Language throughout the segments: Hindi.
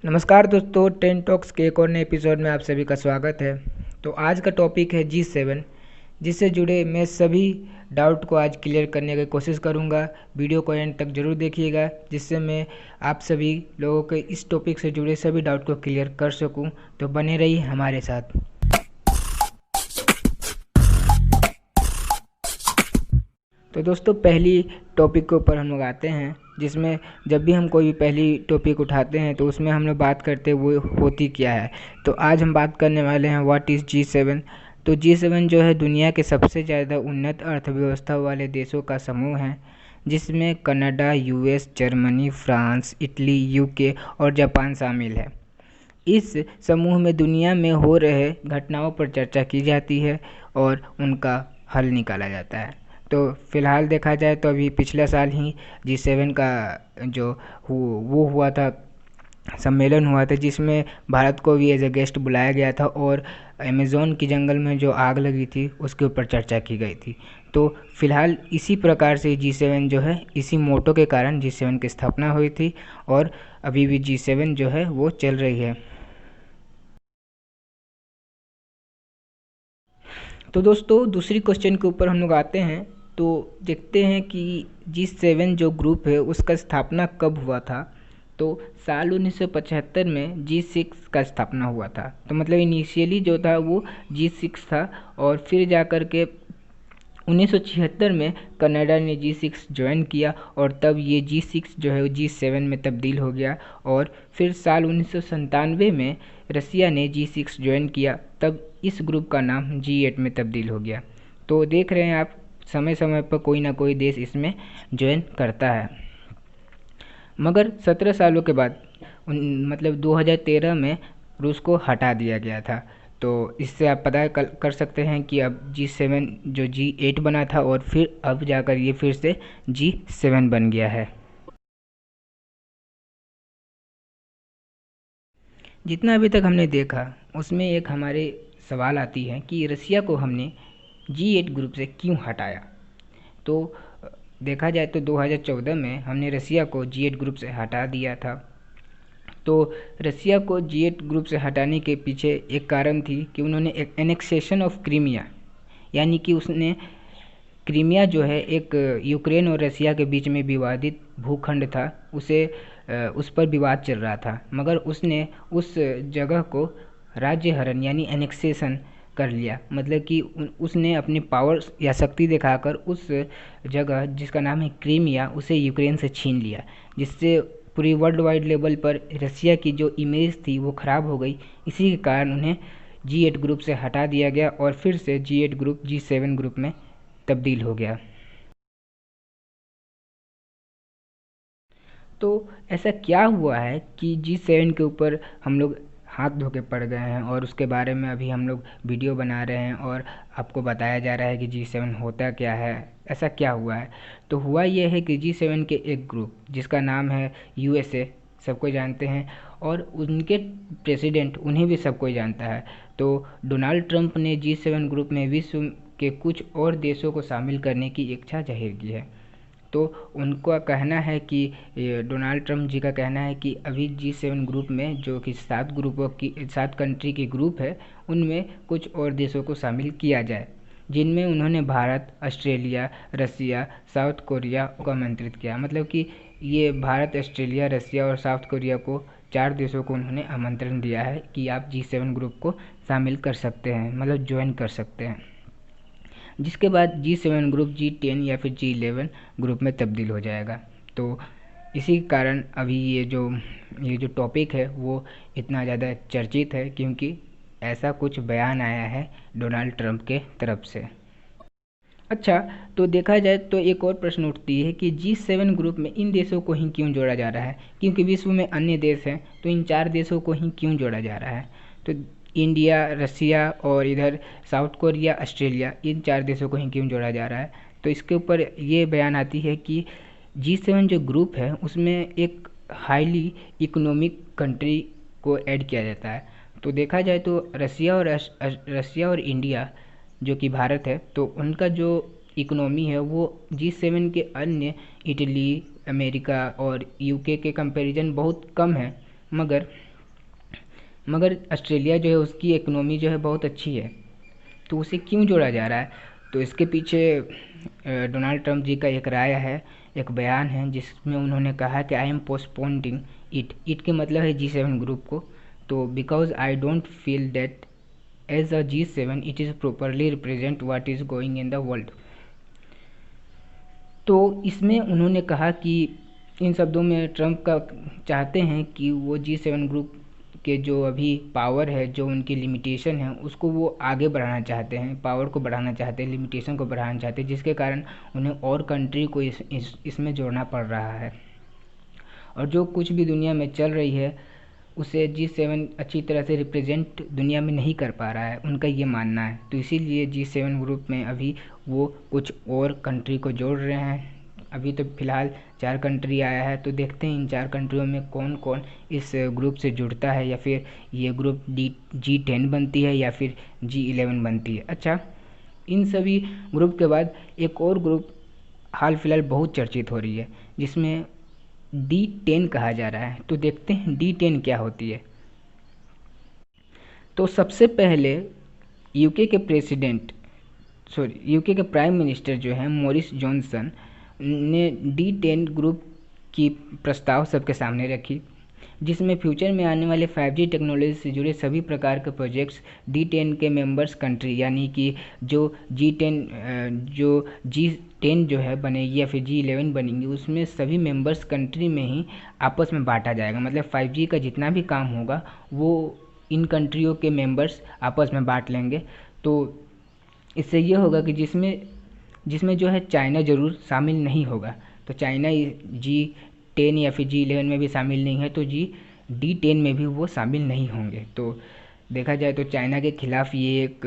नमस्कार दोस्तों, टेन टॉक्स के एक और नए एपिसोड में आप सभी का स्वागत है। तो आज का टॉपिक है G7, जिससे जुड़े मैं सभी डाउट को आज क्लियर करने की कोशिश करूंगा। वीडियो को एंड तक जरूर देखिएगा, जिससे मैं आप सभी लोगों के इस टॉपिक से जुड़े सभी डाउट को क्लियर कर सकूं। तो बने रहिए हमारे साथ। तो दोस्तों, पहली टॉपिक के ऊपर हम लोग आते हैं, जिसमें जब भी हम कोई भी पहली टॉपिक उठाते हैं तो उसमें हम लोग बात करते हैं वो होती क्या है। तो आज हम बात करने वाले हैं व्हाट इज़ G7। तो G7 जो है दुनिया के सबसे ज़्यादा उन्नत अर्थव्यवस्था वाले देशों का समूह है, जिसमें Canada, US, Germany, France, Italy, UK और जापान शामिल है। इस समूह में दुनिया में हो रहे घटनाओं पर चर्चा की जाती है और उनका हल निकाला जाता है। तो फिलहाल देखा जाए तो अभी पिछले साल ही G7 का जो वो हुआ था, सम्मेलन हुआ था, जिसमें भारत को भी एज ए गेस्ट बुलाया गया था और अमेज़न की जंगल में जो आग लगी थी उसके ऊपर चर्चा की गई थी। तो फिलहाल इसी प्रकार से G7 जो है, इसी मोटो के कारण G7 की स्थापना हुई थी और अभी भी G7 जो है वो चल रही है। तो दोस्तों, दूसरी क्वेश्चन के ऊपर हम लोग आते हैं। तो देखते हैं कि G7 जो ग्रुप है उसका स्थापना कब हुआ था। तो साल 1975 में G6 का स्थापना हुआ था। तो मतलब इनिशियली जो था वो G6 था, और फिर जा कर के 1976 में कनाडा ने G6 ज्वाइन किया और तब ये G6 जो है वो G7 में तब्दील हो गया। और फिर साल 1997 में रसिया ने G6 ज्वाइन किया, तब इस ग्रुप का नाम G8 में तब्दील हो गया। तो देख रहे हैं आप, समय समय पर कोई ना कोई देश इसमें ज्वाइन करता है। मगर 17 सालों के बाद मतलब 2013 में रूस को हटा दिया गया था। तो इससे आप पता कर सकते हैं कि अब G7 जो G8 बना था और फिर अब जाकर ये फिर से G7 बन गया है। जितना अभी तक हमने देखा उसमें एक हमारे सवाल आती है कि रसिया को हमने G8 ग्रुप से क्यों हटाया। तो देखा जाए तो 2014 में हमने रसिया को G8 ग्रुप से हटा दिया था। तो रसिया को G8 ग्रुप से हटाने के पीछे एक कारण थी कि उन्होंने एक एनेक्सेशन ऑफ क्रीमिया, यानी कि उसने क्रीमिया जो है एक यूक्रेन और रसिया के बीच में विवादित भूखंड था, उसे उस पर विवाद चल रहा था, मगर उसने उस जगह को राज्य हरण यानी एनेक्सेशन कर लिया। मतलब कि उसने अपनी पावर या शक्ति दिखाकर उस जगह जिसका नाम है क्रीमिया, उसे यूक्रेन से छीन लिया, जिससे पूरी वर्ल्ड वाइड लेवल पर रसिया की जो इमेज थी वो ख़राब हो गई। इसी के कारण उन्हें G8 ग्रुप से हटा दिया गया और फिर से G8 ग्रुप G7 ग्रुप में तब्दील हो गया। तो ऐसा क्या हुआ है कि G7 के ऊपर हम लोग हाथ धो के पड़ गए हैं, और उसके बारे में अभी हम लोग वीडियो बना रहे हैं और आपको बताया जा रहा है कि G7 होता क्या है, ऐसा क्या हुआ है। तो हुआ ये है कि G7 के एक ग्रुप जिसका नाम है USA, सबको जानते हैं, और उनके प्रेसिडेंट उन्हें भी सबको जानता है। तो डोनाल्ड ट्रंप ने G7 ग्रुप में विश्व के कुछ और देशों को शामिल करने की इच्छा जाहिर की है। तो उनका कहना है कि डोनाल्ड ट्रंप जी का कहना है कि अभी G7 ग्रुप में जो कि 7 कंट्री की ग्रुप है, उनमें कुछ और देशों को शामिल किया जाए, जिनमें उन्होंने भारत, ऑस्ट्रेलिया, रसिया, साउथ कोरिया को आमंत्रित किया। मतलब कि ये भारत, ऑस्ट्रेलिया, रसिया और साउथ कोरिया को 4 देशों को उन्होंने आमंत्रण दिया है कि आप G7 ग्रुप को शामिल कर सकते हैं, मतलब ज्वाइन कर सकते हैं। जिसके बाद G7 ग्रुप G10 या फिर G11 ग्रुप में तब्दील हो जाएगा। तो इसी कारण अभी ये जो टॉपिक है वो इतना ज़्यादा चर्चित है, क्योंकि ऐसा कुछ बयान आया है डोनाल्ड ट्रंप के तरफ से। अच्छा, तो देखा जाए तो एक और प्रश्न उठती है कि G7 ग्रुप में इन देशों को ही क्यों जोड़ा जा रहा है, क्योंकि विश्व में अन्य देश हैं, तो इन 4 देशों को ही क्यों जोड़ा जा रहा है। तो इंडिया, रसिया और इधर साउथ कोरिया, ऑस्ट्रेलिया, इन 4 देशों को ही क्यों जोड़ा जा रहा है। तो इसके ऊपर ये बयान आती है कि G7 जो ग्रुप है उसमें एक हाईली इकोनॉमिक कंट्री को ऐड किया जाता है। तो देखा जाए तो रसिया और इंडिया जो कि भारत है, तो उनका जो इकोनॉमी है वो G7 के अन्य इटली, अमेरिका और यूके के कंपैरिजन बहुत कम है। मगर मगर ऑस्ट्रेलिया जो है उसकी इकोनॉमी जो है बहुत अच्छी है, तो उसे क्यों जोड़ा जा रहा है? तो इसके पीछे डोनाल्ड ट्रंप जी का एक राय है, एक बयान है, जिसमें उन्होंने कहा कि आई एम पोस्टपोनिंग इट के मतलब है G7 ग्रुप को। तो because I don't feel that as a G7 it is properly represent what is going in the world. तो इसमें उन्होंने कहा कि इन शब्दों में ट्रंप का चाहते हैं कि वो G7 ग्रुप के जो अभी पावर है, जो उनकी लिमिटेशन है, उसको वो आगे बढ़ाना चाहते हैं, पावर को बढ़ाना चाहते हैं, लिमिटेशन को बढ़ाना चाहते हैं, जिसके कारण उन्हें और कंट्री को इसमें जोड़ना पड़ रहा है। और जो कुछ भी दुनिया में चल रही है उसे G7 अच्छी तरह से रिप्रेजेंट दुनिया में नहीं कर पा रहा है, उनका ये मानना है। तो इसीलिए G7 ग्रुप में अभी वो कुछ और कंट्री को जोड़ रहे हैं। अभी तो फ़िलहाल 4 कंट्री आया है, तो देखते हैं इन 4 कंट्रियों में कौन कौन इस ग्रुप से जुड़ता है, या फिर ये ग्रुप G10 बनती है या फिर G11 बनती है। अच्छा, इन सभी ग्रुप के बाद एक और ग्रुप हाल फिलहाल बहुत चर्चित हो रही है, जिसमें D10 कहा जा रहा है। तो देखते हैं D10 क्या होती है। तो सबसे पहले यूके के प्राइम मिनिस्टर जो हैं मोरिस जॉनसन ने D10 ग्रुप की प्रस्ताव सबके सामने रखी, जिसमें फ्यूचर में आने वाले 5G टेक्नोलॉजी से जुड़े सभी प्रकार के प्रोजेक्ट्स D10 के मेंबर्स कंट्री, यानी कि जो G10 जो है बनेगी या फिर G11 बनेगी, उसमें सभी मेंबर्स कंट्री में ही आपस में बांटा जाएगा। मतलब 5G का जितना भी काम होगा वो इन कंट्रियों के मेंबर्स आपस में बांट लेंगे। तो इससे ये होगा कि जिसमें जो है चाइना ज़रूर शामिल नहीं होगा। तो चाइना G10 या फिर G11 में भी शामिल नहीं है, तो D10 में भी वो शामिल नहीं होंगे। तो देखा जाए तो चाइना के खिलाफ़ ये एक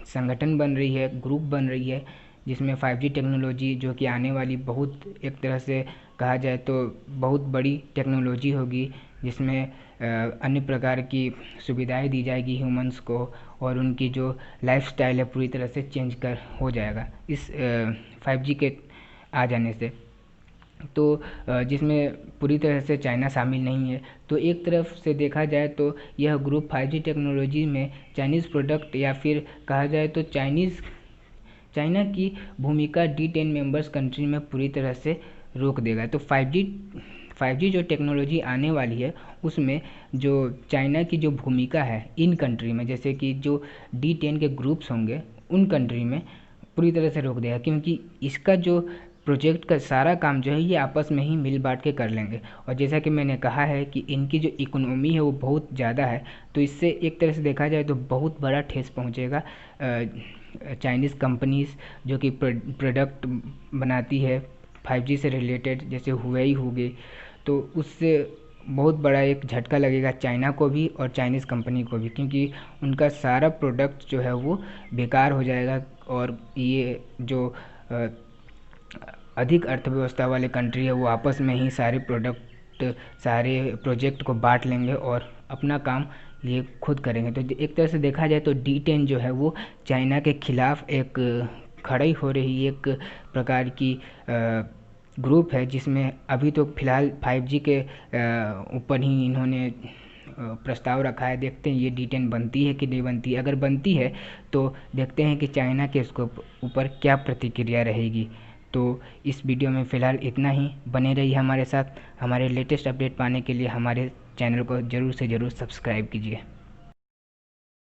संगठन बन रही है, ग्रुप बन रही है, जिसमें 5G टेक्नोलॉजी जो कि आने वाली बहुत, एक तरह से कहा जाए तो बहुत बड़ी टेक्नोलॉजी होगी, जिसमें अन्य प्रकार की सुविधाएं दी जाएगी ह्यूमंस को, और उनकी जो लाइफस्टाइल है पूरी तरह से चेंज हो जाएगा इस 5G के आ जाने से। तो जिसमें पूरी तरह से चाइना शामिल नहीं है। तो एक तरफ से देखा जाए तो यह ग्रुप 5G टेक्नोलॉजी में चाइनीज़ प्रोडक्ट, या फिर कहा जाए तो चाइना की भूमिका D10 मेंबर्स कंट्री में पूरी तरह से रोक देगा। तो 5G जो टेक्नोलॉजी आने वाली है उसमें जो चाइना की जो भूमिका है इन कंट्री में, जैसे कि जो D10 के ग्रुप्स होंगे उन कंट्री में पूरी तरह से रोक देगा, क्योंकि इसका जो प्रोजेक्ट का सारा काम जो है ये आपस में ही मिल बांट के कर लेंगे। और जैसा कि मैंने कहा है कि इनकी जो इकोनॉमी है वो बहुत ज़्यादा है, तो इससे एक तरह से देखा जाए तो बहुत बड़ा ठेस पहुँचेगा चाइनीज़ कंपनीज़ जो कि प्रोडक्ट बनाती है 5G से रिलेटेड, जैसे हुवेई हो गई। तो उससे बहुत बड़ा एक झटका लगेगा चाइना को भी और चाइनीज़ कंपनी को भी, क्योंकि उनका सारा प्रोडक्ट जो है वो बेकार हो जाएगा। और ये जो अधिक अर्थव्यवस्था वाले कंट्री है वो आपस में ही सारे प्रोजेक्ट को बांट लेंगे और अपना काम ये खुद करेंगे। तो एक तरह से देखा जाए तो D10 जो है वो चाइना के खिलाफ एक खड़ी हो रही एक प्रकार की ग्रुप है, जिसमें अभी तो फिलहाल 5G के ऊपर ही इन्होंने प्रस्ताव रखा है। देखते हैं ये D10 बनती है कि नहीं बनती है। अगर बनती है तो देखते हैं कि चाइना के इसको ऊपर क्या प्रतिक्रिया रहेगी। तो इस वीडियो में फ़िलहाल इतना ही। बने रहिए हमारे साथ। हमारे लेटेस्ट अपडेट पाने के लिए हमारे चैनल को ज़रूर से ज़रूर सब्सक्राइब कीजिए।